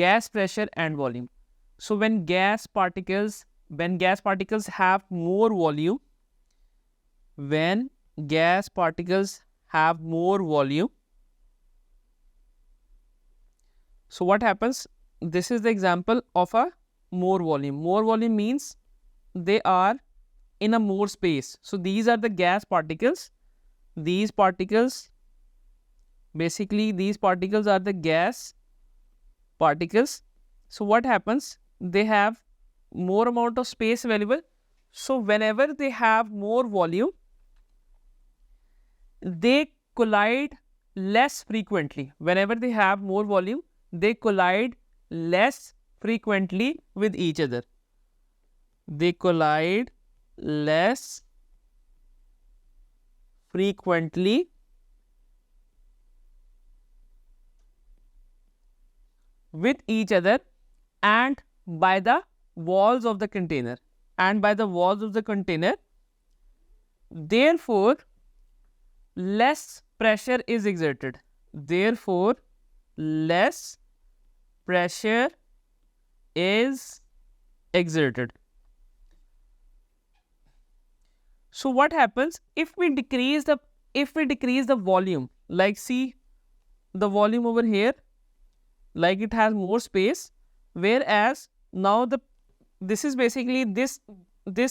gas pressure and volume. So when gas particles have more volume, so what happens? This is the example of a more volume. More volume means they are in a more space. So these are the gas particles. These particles are the gas particles. So what happens? They have more amount of space available. So whenever they have more volume, they collide less frequently. Whenever they have more volume, they collide less frequently with each other. They collide less frequently with each other and by the walls of the container. Therefore, less pressure is exerted. So what happens if we decrease the volume? Like, see the volume over here, like it has more space, whereas now this is basically this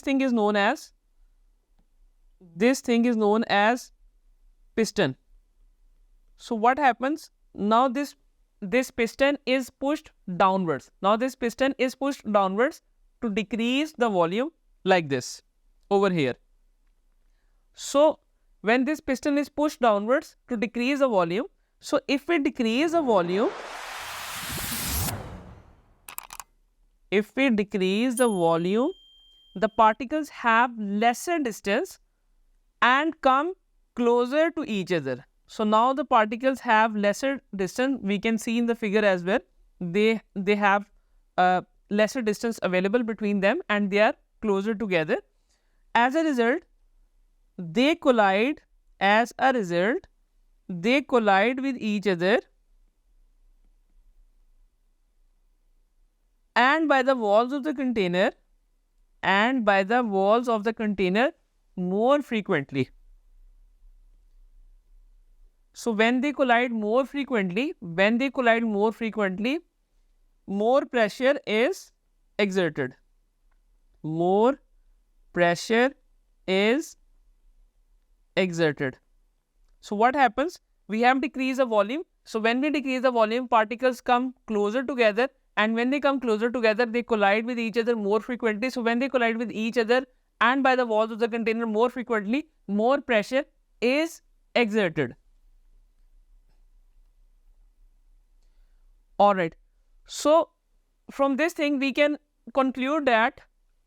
thing is known as piston. So what happens now? This piston is pushed downwards. To decrease the volume, like this over here. So when this piston is pushed downwards to decrease the volume, so if we decrease the volume, the particles have lesser distance and come closer to each other. So now the particles have lesser distance. We can see in the figure as well. They have lesser distance available between them and they are closer together. As a result, they collide with each other and by the walls of the container more frequently. So when they collide more frequently, more pressure is exerted. So what happens? We have decreased the volume. So when we decrease the volume, particles come closer together, and when they come closer together, they collide with each other more frequently. So when they collide with each other and by the walls of the container more frequently, more pressure is exerted. Alright, so from this thing we can conclude that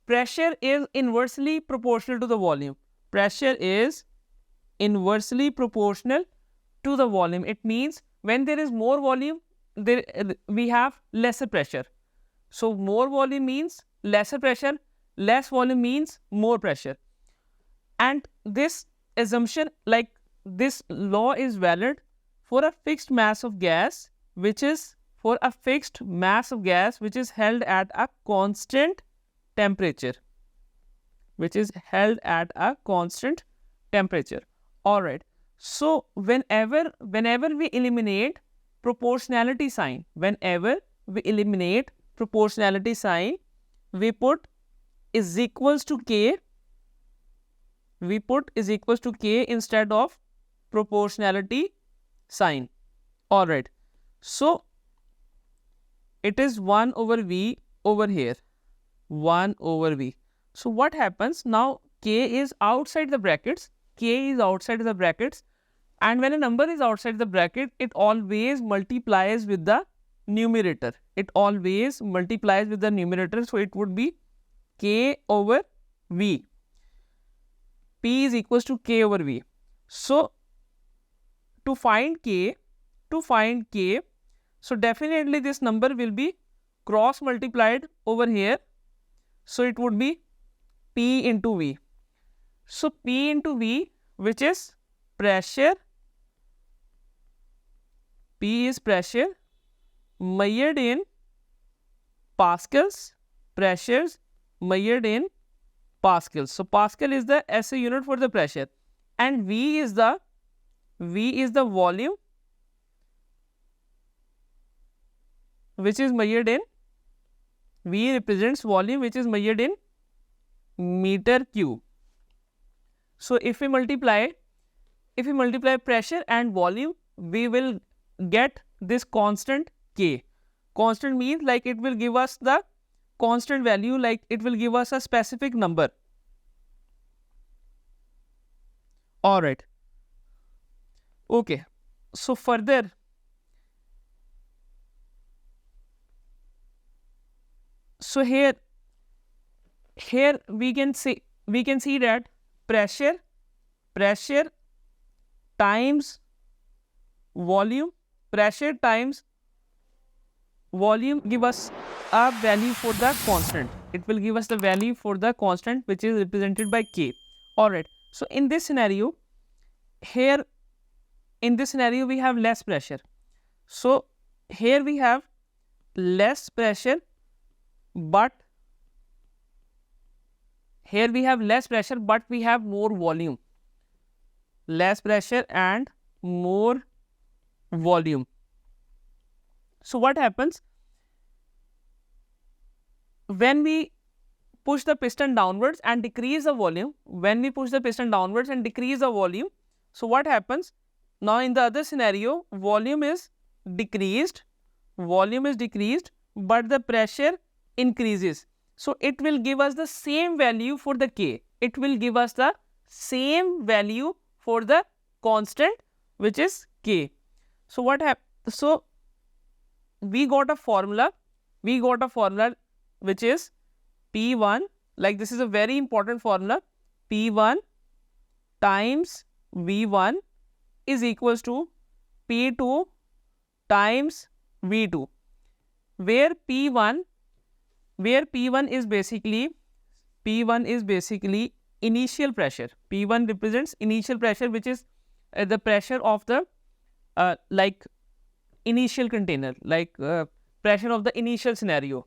pressure is inversely proportional to the volume. It means when there is more volume, we have lesser pressure. So more volume means lesser pressure, less volume means more pressure. And this assumption, like this law, is valid for a fixed mass of gas which is held at a constant temperature. Alright, so whenever we eliminate proportionality sign, we put is equals to K. Instead of proportionality sign. Alright, so it is 1 over V over here. 1 over V. So what happens now? K is outside the brackets. And when a number is outside the bracket, it always multiplies with the numerator. So it would be K over V. P is equals to K over V. So to find K, so definitely this number will be cross multiplied over here. So it would be P into V. So P into V, which is pressure, P is pressure measured in pascals, pressures measured in pascals. So Pascal is the SI unit for the pressure, and V is the volume which is measured in, V represents volume which is measured in meter cube. So if we multiply pressure and volume, we will get this constant K. Constant means like it will give us the constant value, like it will give us a specific number. Alright. Okay. So further, so here we can see that pressure times volume, pressure times volume give us a value for the constant. It will give us the value for the constant which is represented by K. Alright. So in this scenario, here in this scenario we have less pressure. So here we have less pressure, but here we have less pressure but we have more volume. Less pressure and more volume. So what happens when we push the piston downwards and decrease the volume? When we push the piston downwards and decrease the volume, so what happens? Now in the other scenario, volume is decreased, but the pressure increases. So it will give us the same value for the K. It will give us the same value for the constant which is K. So what happens? So we got a formula which is P1, like this is a very important formula, P1 times V1 is equals to P2 times V2, where P1 is basically initial pressure. P1 represents initial pressure, which is the pressure of the like initial container, like pressure of the initial scenario.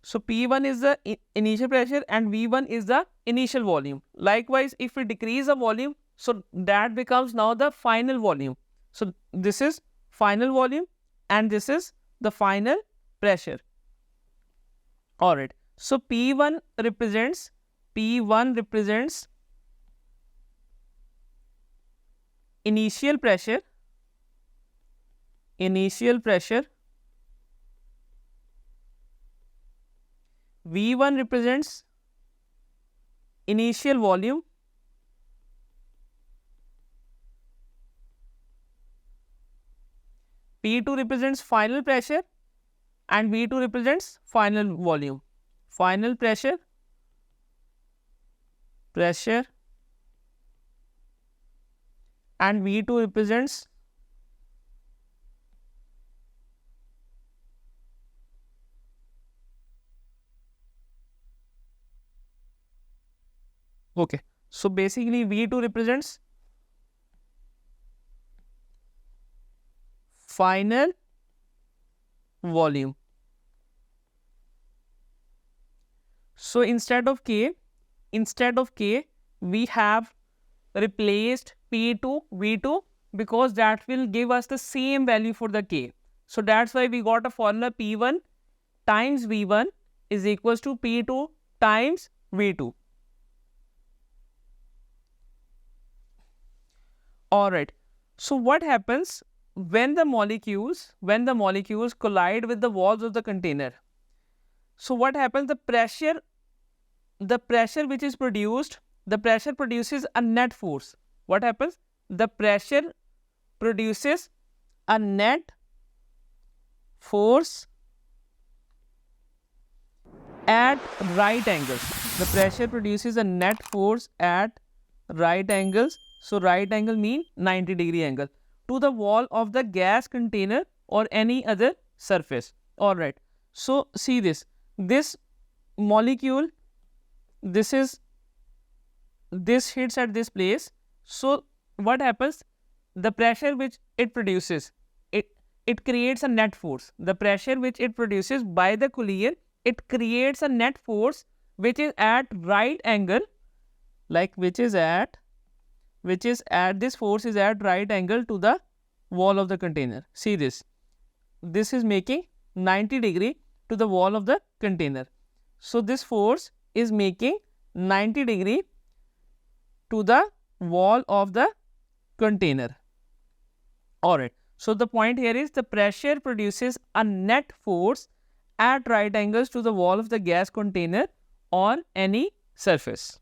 So P1 is the initial pressure and V1 is the initial volume. Likewise, if we decrease the volume, so that becomes now the final volume. So this is final volume and this is the final pressure. Alright. So P1 represents initial pressure, V1 represents initial volume, P2 represents final pressure and V2 represents final volume. Final pressure and V2 represents okay. So basically V2 represents final volume. So instead of K, we have replaced P2 V2 because that will give us the same value for the K. So that's why we got a formula P1 times V1 is equals to P2 times V2. Alright. So what happens when the molecules collide with the walls of the container? So what happens? The pressure which is produced, the pressure produces a net force. What happens? The pressure produces a net force at right angles. The pressure produces a net force at right angles. So right angle mean 90-degree angle to the wall of the gas container or any other surface. Alright. So see this molecule, this hits at this place. So what happens? The pressure which it produces, it creates a net force. The pressure which it produces by the collision, it creates a net force which is at right angle, like this force is at right angle to the wall of the container. See this. This is making 90 degree to the wall of the container. So this force is making 90 degree to the wall of the container. Alright. So the point here is the pressure produces a net force at right angles to the wall of the gas container on any surface.